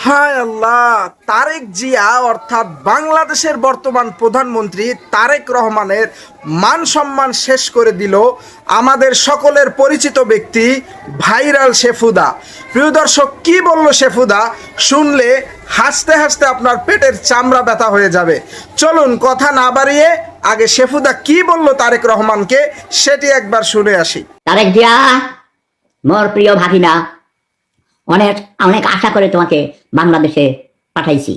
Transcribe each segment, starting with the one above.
হায় আল্লাহ, তারেক জিয়া অর্থাৎ বাংলাদেশের বর্তমান প্রধানমন্ত্রী তারেক রহমানের মান সম্মান শেষ করে দিল আমাদের সকলের পরিচিত ব্যক্তি ভাইরাল শেফুদা। প্রিয় দর্শক, কি বলল শেফুদা শুনলে হাসতে হাসতে আপনার পেটের চামড়া ব্যথা হয়ে যাবে। চলুন কথা না বাড়িয়ে আগে শেফুদা কি বলল তারেক রহমানকে সেটি একবার শুনে আসি। তারেক জিয়া, মোর প্রিয় ভাগিনা, অনেক অনেক আশা করে তোমাকে বাংলাদেশে পাঠাইছি,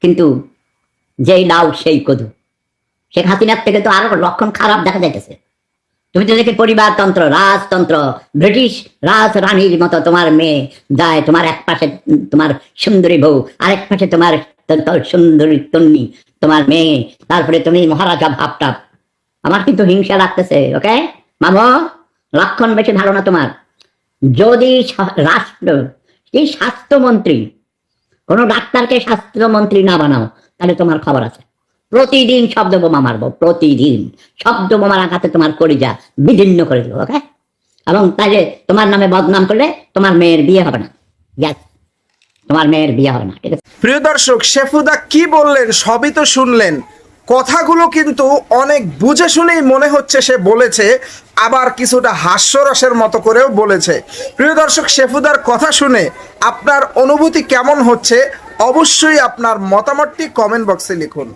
কিন্তু যেই লাউ সেই কদু। শেখ হাসিনার থেকে তো আরো লক্ষণ খারাপ দেখা যাইতেছে। তুমি তো দেখি পরিবারতন্ত্র, রাজতন্ত্র, ব্রিটিশ রাজ রানীর মতো তোমার মেয়ে যায়, তোমার এক পাশে তোমার সুন্দরী বউ, আরেক পাশে তোমার সুন্দরী তন্নি তোমার মেয়ে, তারপরে তুমি মহারাজা ভাবটাপ। আমার কিন্তু হিংসা লাগতেছে। ওকে মামো, লক্ষণ বেশি ভালো না তোমার। যদি রাষ্ট্র এই স্বাস্থ্যমন্ত্রী কোনো ডাক্তারকে স্বাস্থ্যমন্ত্রী না বানাও, তাহলে তোমার খবর আছে। প্রতিদিন শব্দ বোমা মারবো, প্রতিদিন শব্দ বোমার আঘাতে তোমার কলিজা বিদীর্ণ করে দেবো। ওকে, এবং তাইলে তোমার নামে বদনাম করলে তোমার মেয়ের বিয়ে হবে না। ইয়াস, তোমার মেয়ের বিয়ে হবে না। ঠিক আছে প্রিয় দর্শক, শেফুদা কি বললেন সবই তো শুনলেন। কথাগুলো কিন্তু অনেক বুঝে শুনেই মনে হচ্ছে সে বলেছে, আবার কিছুটা হাস্যরসের মতো করেও বলেছে। প্রিয় দর্শক, শেফুদার কথা শুনে আপনার অনুভূতি কেমন হচ্ছে অবশ্যই আপনার মতামতটি কমেন্ট বক্সে লিখুন।